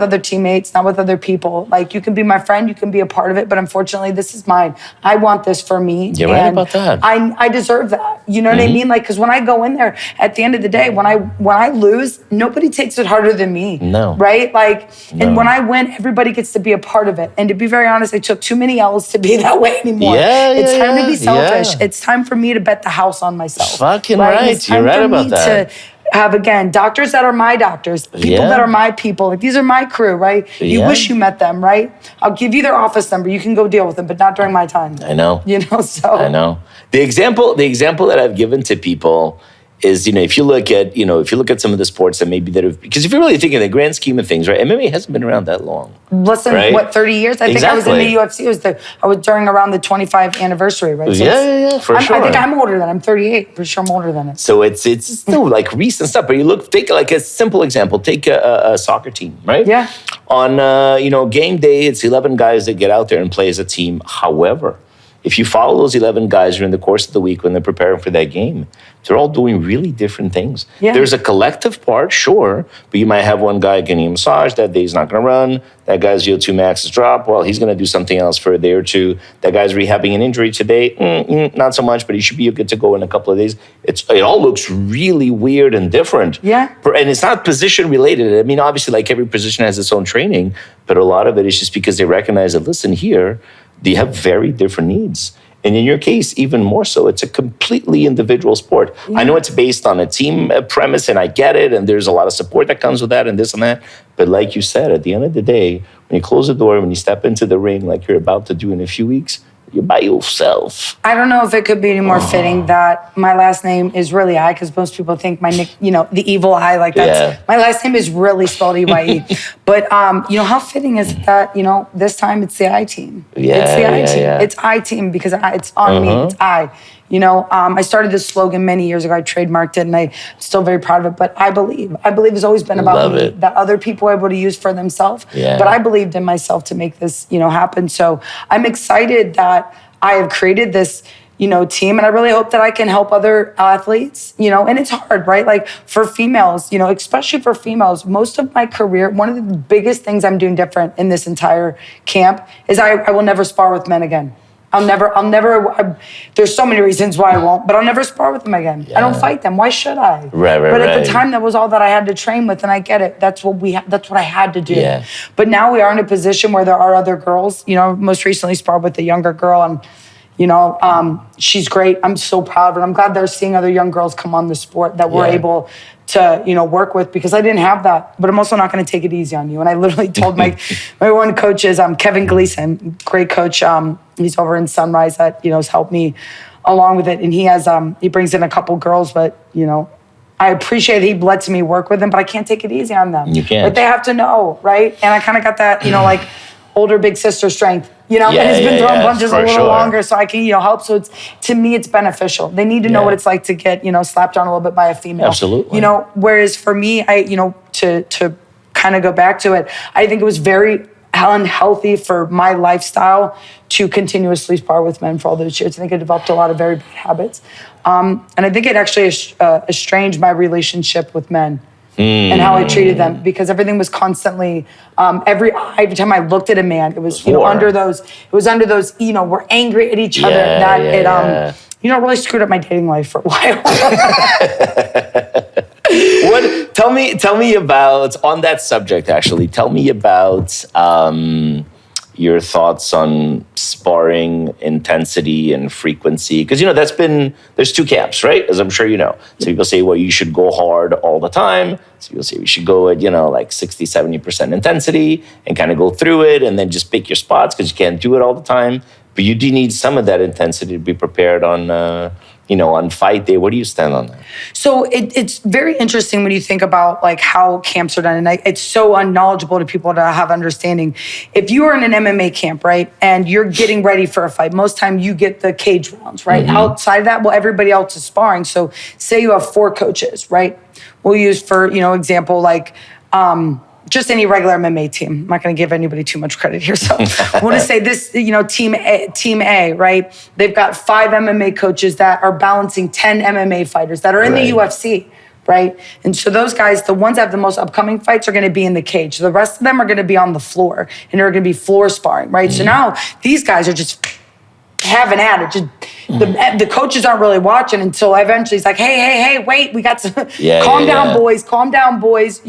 A: other teammates, not with other people. Like, you can be my friend, you can be a part of it, but unfortunately, this is mine. I want this for me.
B: You're right about that.
A: I deserve that. You know what I mean? Like, because when I go in there, at the end of the day, when I lose, nobody takes it harder than me.
B: No.
A: Right? Like, and when I win, everybody gets to be a part of it. And to be very honest, I took too many L's to be that way anymore. It's time to be selfish. It's time for me to bet the house on myself.
B: Fucking right. You're right about that.
A: To have, again, doctors that are my doctors, people that are my people. Like, these are my crew, right? You wish you met them, right? I'll give you their office number. You can go deal with them, but not during my time.
B: I know.
A: So.
B: I know. The example that I've given to people is, if you look at some of the sports that because if you're really thinking in the grand scheme of things, right, MMA hasn't been around that long.
A: Less than,
B: right?
A: 30 years? I think I was in the UFC. I was during around the 25th anniversary, right? So
B: for sure.
A: I think I'm older than I'm 38. For sure I'm older than it.
B: So it's still like recent stuff. But take like a simple example. Take a soccer team, right?
A: Yeah.
B: On, game day, it's 11 guys that get out there and play as a team. However, if you follow those 11 guys during the course of the week when they're preparing for that game, they're all doing really different things. Yeah. There's a collective part, sure, but you might have one guy getting a massage. That day he's not going to run. That guy's VO2 max is dropped. Well, he's going to do something else for a day or two. That guy's rehabbing an injury today. Not so much, but he should be good to go in a couple of days. It all looks really weird and different.
A: Yeah.
B: And it's not position related. I mean, obviously, like every position has its own training, but a lot of it is just because they recognize that, listen, here, they have very different needs. And in your case, even more so, it's a completely individual sport. Yeah. I know it's based on a team premise, and I get it, and there's a lot of support that comes with that and this and that. But like you said, at the end of the day, when you close the door, when you step into the ring like you're about to do in a few weeks, you're by yourself.
A: I don't know if it could be any more fitting that my last name is really I, because most people think my nick, the evil eye, like that's my last name is really spelled EYE. But how fitting is it that this time it's the I team.
B: Yeah,
A: it's the I team.
B: Yeah.
A: It's I team because it's on me. It's I. I started this slogan many years ago. I trademarked it, and I'm still very proud of it. But I believe it's always been about me, that other people are able to use for themselves. Yeah. But I believed in myself to make this, happen. So I'm excited that I have created this, team, and I really hope that I can help other athletes, and it's hard, right? Like for females, especially for females, most of my career, one of the biggest things I'm doing different in this entire camp is I will never spar with men again. I'll never, there's so many reasons why I won't, but I'll never spar with them again. Yeah. I don't fight them. Why should I?
B: Right.
A: But at the time, that was all that I had to train with, and I get it. That's what I had to do.
B: Yeah.
A: But now we are in a position where there are other girls, most recently sparred with a younger girl, and, She's great. I'm so proud of her. I'm glad they're seeing other young girls come on the sport that we're able to, work with, because I didn't have that. But I'm also not going to take it easy on you. And I literally told my one coach is Kevin Gleason, great coach. He's over in Sunrise that, has helped me along with it. And he brings in a couple girls, but, I appreciate he lets me work with them, but I can't take it easy on them.
B: You can't.
A: But they have to know, right? And I kind of got that, like older big sister strength, and it's been throwing punches a little longer, so I can, help. So to me, it's beneficial. They need to know what it's like to get, slapped on a little bit by a female.
B: Absolutely.
A: Whereas for me, to kind of go back to it, I think it was very unhealthy for my lifestyle to continuously spar with men for all those years. I think I developed a lot of very bad habits. And I think it actually estranged my relationship with men and how I treated them, because everything was constantly, every time I looked at a man, it was, under those, we're angry at each other. Really screwed up my dating life for a while.
B: Tell me about, on that subject, actually, tell me about your thoughts on sparring intensity and frequency. Because, there's two camps, right? As I'm sure you know. So people say, well, you should go hard all the time. So people say you should go at, like 60, 70% intensity and kind of go through it and then just pick your spots, because you can't do it all the time. But you do need some of that intensity to be prepared on, on fight day. Where do you stand on that?
A: So it's very interesting when you think about like how camps are done. And it's so unknowledgeable to people to have understanding. If you are in an MMA camp, right, and you're getting ready for a fight, most time you get the cage rounds, right? Mm-hmm. Outside of that, well, everybody else is sparring. So say you have 4 coaches, right? We'll use for, example, like, just any regular MMA team. I'm not going to give anybody too much credit here. So I want to say this, team A, right? They've got 5 MMA coaches that are balancing 10 MMA fighters that are in the UFC, right? And so those guys, the ones that have the most upcoming fights, are going to be in the cage. The rest of them are going to be on the floor, and they're going to be floor sparring, right? So now these guys are just having at it. Just, the coaches aren't really watching until eventually it's like, hey, wait, we got to calm down, boys,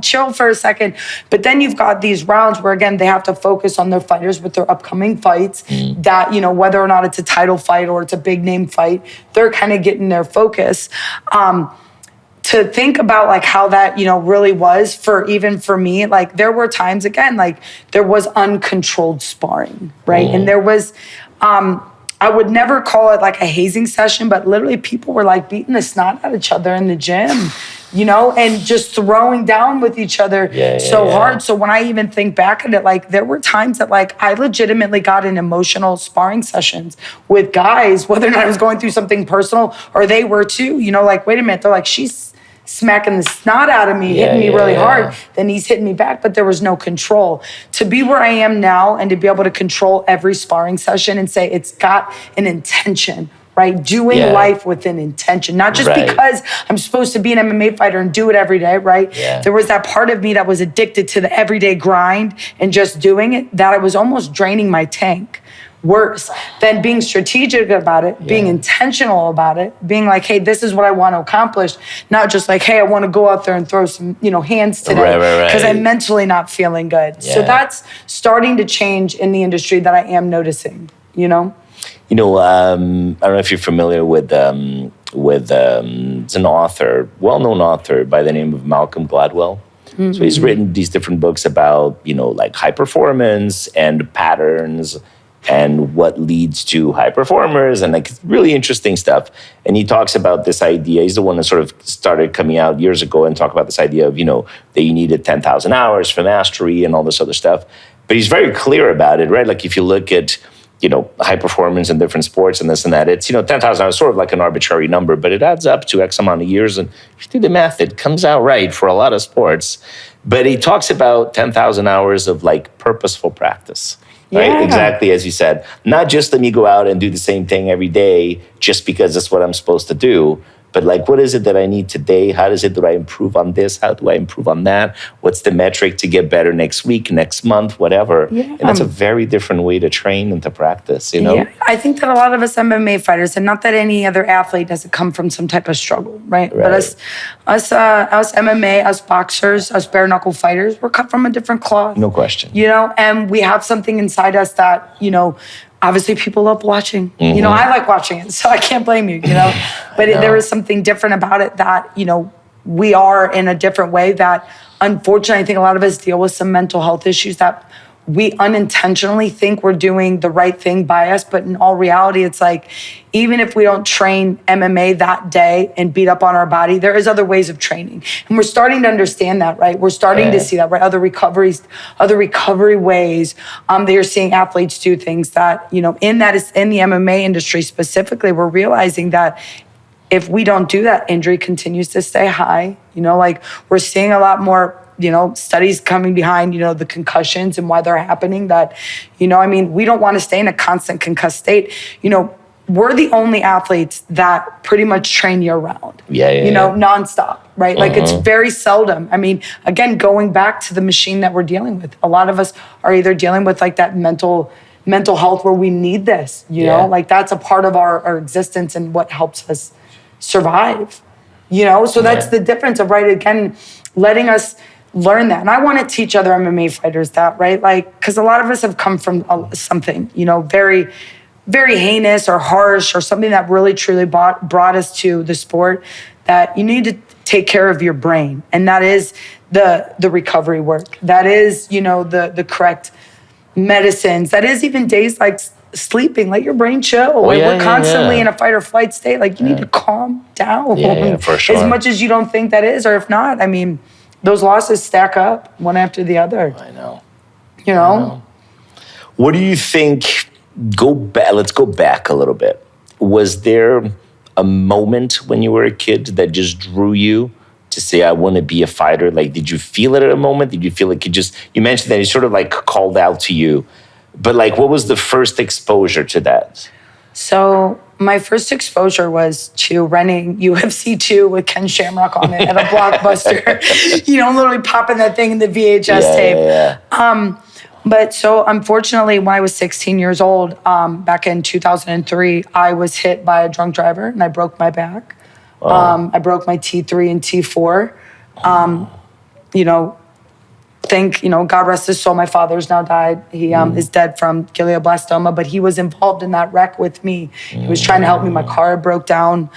A: chill for a second. But then you've got these rounds where, again, they have to focus on their fighters with their upcoming fights that, whether or not it's a title fight or it's a big name fight, they're kind of getting their focus. To think about like how that, really was for me, like there were times, again, like there was uncontrolled sparring, right? And there was, I would never call it like a hazing session, but literally people were like beating the snot out of each other in the gym, and just throwing down with each other hard. So when I even think back at it, like there were times that like I legitimately got in emotional sparring sessions with guys, whether or not I was going through something personal or they were too, like, wait a minute, they're like, she's smacking the snot out of me, hitting me really hard, then he's hitting me back, but there was no control. To be where I am now and to be able to control every sparring session and say it's got an intention, right? Doing life with an intention, not just because I'm supposed to be an MMA fighter and do it every day, right? There was that part of me that was addicted to the everyday grind and just doing it, that I was almost draining my tank. Worse than being strategic about it, being intentional about it, being like, hey, this is what I want to accomplish. Not just like, hey, I want to go out there and throw some, hands today because I'm mentally not feeling good. So that's starting to change in the industry that I am noticing, I
B: don't know if you're familiar with it's an author, well-known author by the name of Malcolm Gladwell. Mm-hmm. So he's written these different books about, like high performance and patterns and what leads to high performers, and like really interesting stuff. And he talks about this idea. He's the one that sort of started coming out years ago and talk about this idea of, that you needed 10,000 hours for mastery and all this other stuff. But he's very clear about it, right? Like if you look at, high performance in different sports and this and that, it's, 10,000 hours, sort of like an arbitrary number, but it adds up to X amount of years. And if you do the math, it comes out right for a lot of sports. But he talks about 10,000 hours of like purposeful practice. Right? Yeah. Exactly as you said. Not just let me go out and do the same thing every day just because that's what I'm supposed to do, but like, what is it that I need today? How do I improve on this? How do I improve on that? What's the metric to get better next week, next month, whatever? Yeah. And that's a very different way to train and to practice, Yeah,
A: I think that a lot of us MMA fighters, and not that any other athlete doesn't come from some type of struggle, right? But us MMA, us boxers, us bare knuckle fighters, we're cut from a different cloth.
B: No question.
A: And we have something inside us that, obviously people love watching. You know, I like watching it, so I can't blame you, you know. But there is something different about it that, you know, we are in a different way that, unfortunately, I think a lot of us deal with some mental health issues that we unintentionally think we're doing the right thing by us. But in all reality, it's like, even if we don't train MMA that day and beat up on our body, there is other ways of training. And we're starting to understand that, right? We're starting to see that, right? Other recovery ways that you're seeing athletes do things that, you know, in the MMA industry specifically, we're realizing that if we don't do that, injury continues to stay high. You know, like we're seeing a lot more, you know, studies coming behind, you know, the concussions and why they're happening that, you know, I mean, we don't want to stay in a constant concussed state. You know, we're the only athletes that pretty much train year round, you know, nonstop, right? Like it's very seldom. I mean, again, going back to the machine that we're dealing with, a lot of us are either dealing with like that mental health where we need this, you know, like that's a part of our existence and what helps us survive, you know? So that's the difference of, right, again, letting us learn that. And I want to teach other MMA fighters that, right? Like, because a lot of us have come from something, you know, very, very heinous or harsh or something that really truly brought us to the sport, that you need to take care of your brain. And that is the recovery work. That is, you know, the correct medicines. That is even days like sleeping, let your brain chill. We're constantly in a fight or flight state. Like you need to calm down
B: for sure.
A: as much as you don't think that is, or if not, I mean, those losses stack up one after the other.
B: I know.
A: You know?
B: What do you think, let's go back a little bit. Was there a moment when you were a kid that just drew you to say, I want to be a fighter? Like, did you feel it at a moment? Did you feel like you mentioned that it sort of like called out to you, but like, what was the first exposure to that?
A: So my first exposure was to renting UFC 2 with Ken Shamrock on it at a Blockbuster. You know, literally popping that thing in the VHS tape. But so unfortunately, when I was 16 years old, back in 2003, I was hit by a drunk driver and I broke my back. I broke my T3 and T4. You know, God rest his soul, my father's now died. He is dead from glioblastoma, but he was involved in that wreck with me. He was trying to help me. My car broke down.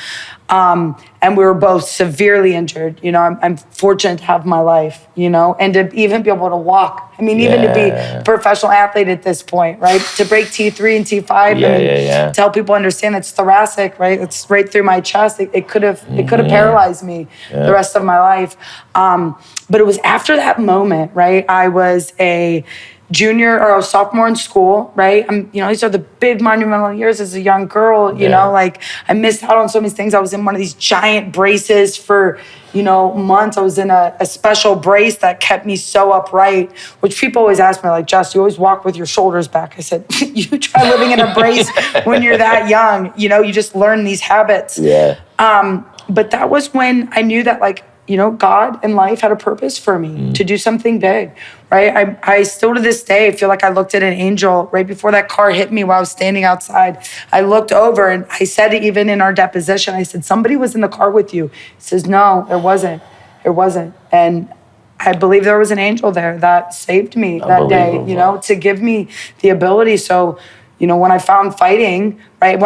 A: And we were both severely injured. You know, I'm fortunate to have my life, you know, and to even be able to walk. I mean, even to be a professional athlete at this point, right? To break T3 and T5 to help people understand it's thoracic, right? It's right through my chest. It could have paralyzed me the rest of my life. But it was after that moment, right? I was a junior or a sophomore in school, right? These are the big monumental years as a young girl, you know, like I missed out on so many things. I was in one of these giant braces for, you know, months. I was in a special brace that kept me so upright, which people always ask me, like, Jess, you always walk with your shoulders back. I said, you try living in a brace when you're that young, you know, you just learn these habits. But that was when I knew that, like, you know, God and life had a purpose for me to do something big, right? I still to this day feel like I looked at an angel right before that car hit me while I was standing outside. I looked over and I said it even in our deposition. I said, somebody was in the car with you. He says, no, there wasn't. There wasn't. And I believe there was an angel there that saved me that day, you know, to give me the ability. So, you know, when I found fighting, right,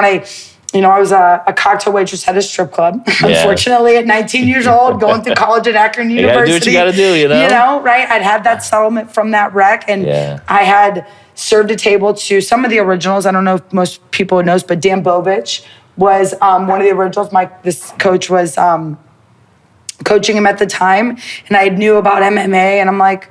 A: I was a cocktail waitress at a strip club. Unfortunately, at 19 years old, going through college at Akron University.
B: You gotta do what you gotta do, you know?
A: You know, right? I'd had that settlement from that wreck, and I had served a table to some of the originals. I don't know if most people knows, but Dan Bovich was one of the originals. This coach was coaching him at the time, and I knew about MMA, and I'm like,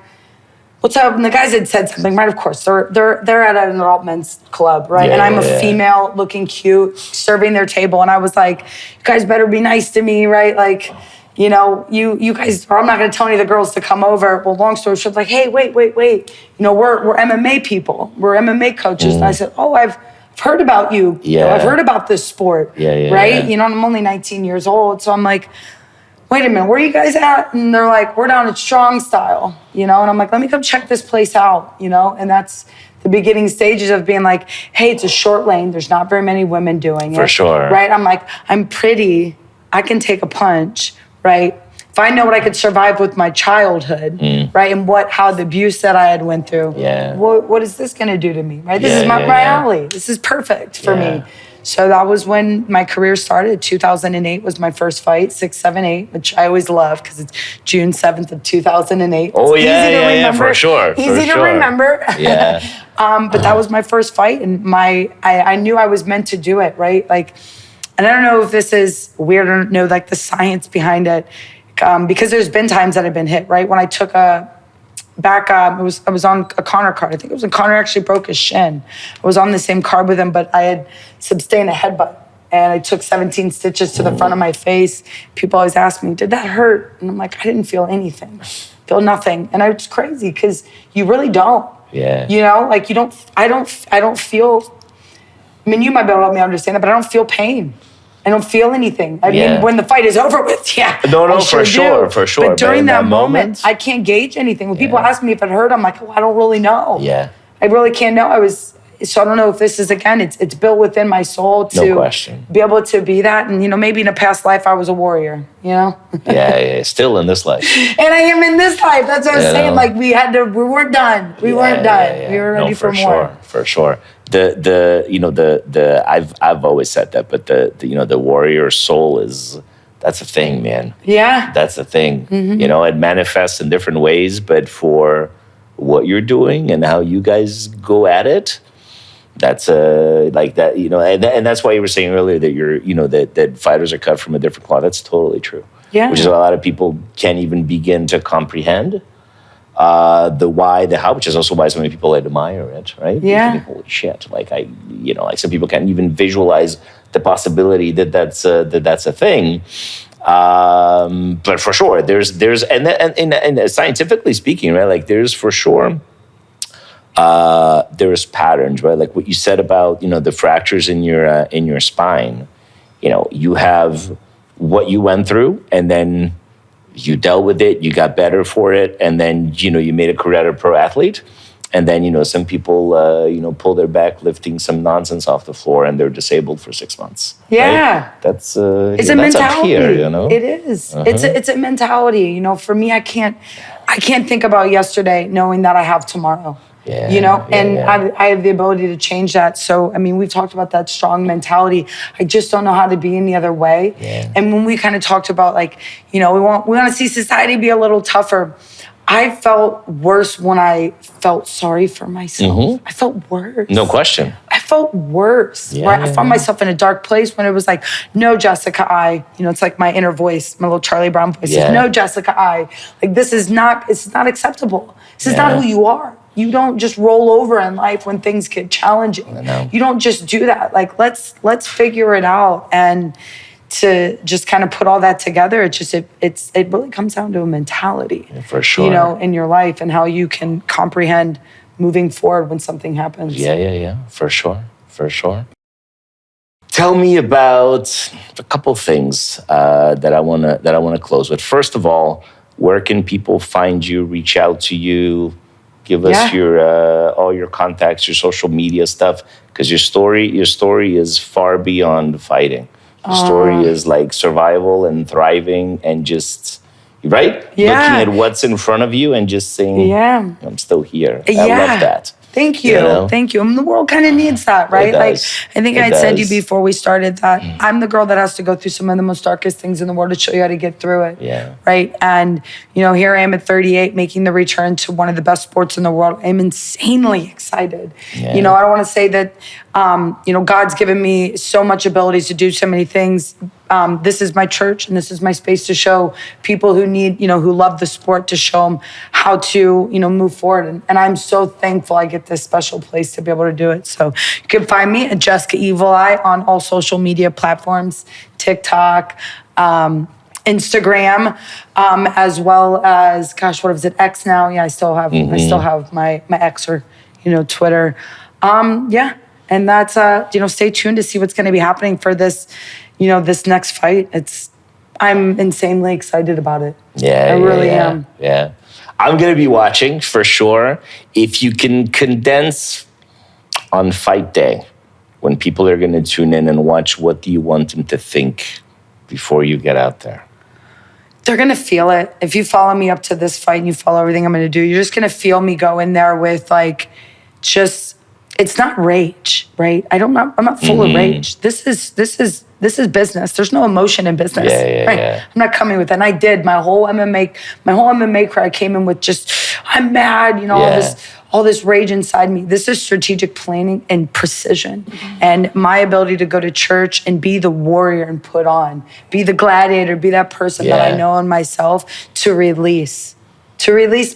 A: what's up? And the guys had said something, right? Of course, they're at an adult men's club, right? And I'm a female, looking cute, serving their table, and I was like, you guys better be nice to me, right? Like, you know, you guys, or I'm not going to tell any of the girls to come over. Well, long story short, like, hey, wait. You know, we're MMA people. We're MMA coaches. And I said, oh, I've heard about you. You know, I've heard about this sport, right? You know, and I'm only 19 years old, so I'm like, wait a minute, where are you guys at? And they're like, we're down at Strong Style, you know? And I'm like, let me come check this place out, you know? And that's the beginning stages of being like, hey, it's a short lane. There's not very many women doing it.
B: For sure.
A: Right? I'm like, I'm pretty. I can take a punch, right? if I know what I could survive with my childhood, right, and how the abuse that I had went through, what is this going to do to me, right? This is my alley. This is perfect for me. So that was when my career started. 2008 was my first fight, 678, which I always love because it's June 7th of 2008.
B: Oh,
A: it's easy to remember.
B: For sure.
A: Easy to remember.
B: Yeah.
A: But that was my first fight, and I knew I was meant to do it, right? Like, and I don't know if this is weird or no, like the science behind it, because there's been times that I've been hit, right? When I took I was on a Connor card. I think it was when Connor actually broke his shin. I was on the same card with him, but I had sustained a headbutt. And I took 17 stitches to the front of my face. People always ask me, did that hurt? And I'm like, I didn't feel anything. Feel nothing. And it's crazy because you really don't.
B: Yeah.
A: You know, like I don't feel, I mean, you might be able to help me understand that, but I don't feel pain. I don't feel anything. I mean, when the fight is over with,
B: No, for sure.
A: But during that moment, I can't gauge anything. When people ask me if it hurt, I'm like, I don't really know.
B: Yeah.
A: I really can't know. So I don't know if this is, again, it's built within my soul to be able to be that. And, maybe in a past life, I was a warrior,
B: Still in this life.
A: And I am in this life. That's what I was saying. Like, we weren't done. We weren't done. We were ready for more.
B: For sure. I've always said that, but the warrior soul that's a thing, man.
A: Yeah.
B: That's a thing. It manifests in different ways, but for what you're doing and how you guys go at it, that's like that, and that's why you were saying earlier that you're, that fighters are cut from a different cloth. That's totally true.
A: Yeah.
B: Which is what a lot of people can't even begin to comprehend. The why, the how, which is also why so many people admire it, right?
A: Yeah.
B: Think, holy shit! Like like some people can't even visualize the possibility that that's a thing. But for sure, there's and scientifically speaking, right? Like there's for sure. There's patterns, right? Like what you said about the fractures in your spine. You have what you went through, and then you dealt with it. You got better for it, and then you made a career as a pro athlete. And then some people pull their back lifting some nonsense off the floor, and they're disabled for 6 months.
A: Yeah,
B: right? That's
A: it's a
B: that's
A: mentality.
B: Up here,
A: It is. It's a mentality. For me, I can't think about yesterday knowing that I have tomorrow. I have the ability to change that. So, I mean, we've talked about that strong mentality. I just don't know how to be any other way.
B: Yeah.
A: And when we kind of talked about we want to see society be a little tougher. I felt worse when I felt sorry for myself. Mm-hmm. I felt worse.
B: No question.
A: I felt worse.
B: Yeah,
A: right? I found myself in a dark place when it was like, no, Jessica, it's like my inner voice, my little Charlie Brown voice.
B: Yeah.
A: No, Jessica, like this is not, it's not acceptable. This is not who you are. You don't just roll over in life when things get challenging. You don't just do that. Like, let's figure it out. And to just kind of put all that together, it really comes down to a mentality.
B: Yeah, for sure.
A: In your life and how you can comprehend moving forward when something happens.
B: Yeah. For sure. Tell me about a couple things that I wanna close with. First of all, where can people find you, reach out to you? Give us your all your contacts, your social media stuff, because your story is far beyond fighting. The story is like survival and thriving and just, right?
A: Yeah.
B: Looking at what's in front of you and just saying, I'm still here. I love that.
A: Thank you. Thank you. I mean, the world kind of needs that, right? Like, I think I had said to you before we started that I'm the girl that has to go through some of the most darkest things in the world to show you how to get through it.
B: Yeah.
A: Right. And, here I am at 38 making the return to one of the best sports in the world. I'm insanely excited.
B: Yeah.
A: I don't want to say that, God's given me so much abilities to do so many things. This is my church and this is my space to show people who need, who love the sport, to show them how to, move forward. And I'm so thankful I get this special place to be able to do it. So you can find me at Jessica Evil Eye on all social media platforms, TikTok, Instagram, as well as, what is it, X now? Yeah, I still have my X or, Twitter. And that's, stay tuned to see what's going to be happening for this, this next fight. I'm insanely excited about it.
B: Yeah,
A: I really am.
B: Yeah. I'm going to be watching for sure. If you can condense on fight day, when people are going to tune in and watch, what do you want them to think before you get out there?
A: they're going to feel it. If you follow me up to this fight and you follow everything I'm going to do, you're just going to feel me go in there with like, just, it's not rage, right? I'm not full of rage. This is business. There's no emotion in business. Right? I'm not coming with that. And I did my whole MMA career. I came in with just, I'm mad, you know, all this rage inside me. This is strategic planning and precision. And my ability to go to church and be the warrior and put on, be the gladiator, be that person that I know in myself to release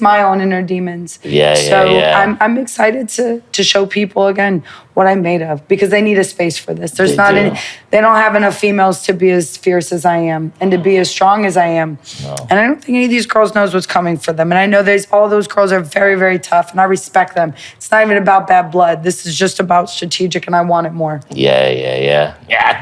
A: my own inner demons. I'm excited to show people again what I'm made of, because they need a space for this. They don't have enough females to be as fierce as I am and to be as strong as I am. No. And I don't think any of these girls knows what's coming for them. And I know all those girls are very, very tough, and I respect them. It's not even about bad blood. This is just about strategic, and I want it more.
B: Yeah,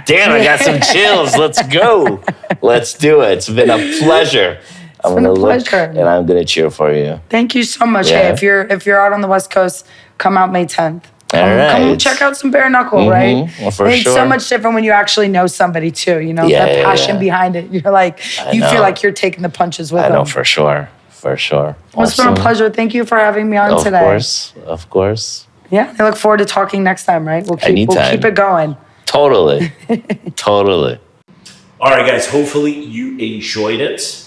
B: damn, I got some chills. Let's go. Let's do it. It's been a pleasure. I'm gonna look and I'm gonna cheer for you.
A: Thank you so much. Hey, if you're out on the West Coast, come out May 10th. Come check out some bare knuckle, right?
B: Well, for
A: it's so much different when you actually know somebody too. You know, that passion behind it. You're like, you feel like you're taking the punches with them.
B: I know, for sure. Well,
A: it's been a pleasure. Thank you for having me on today.
B: Of course.
A: Yeah, I look forward to talking next time, right? We'll keep it going.
B: Totally.
C: All right, guys. Hopefully you enjoyed it.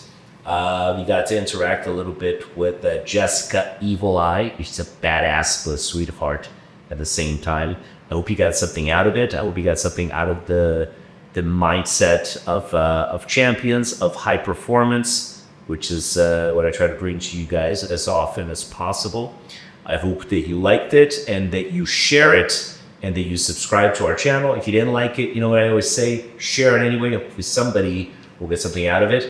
C: We got to interact a little bit with Jessica Evil Eye. She's a badass but a sweetheart at the same time. I hope you got something out of it. I hope you got something out of the mindset of champions, of high performance, which is what I try to bring to you guys as often as possible. I hope that you liked it and that you share it and that you subscribe to our channel. If you didn't like it, you know what I always say, share it anyway. Hopefully somebody will get something out of it.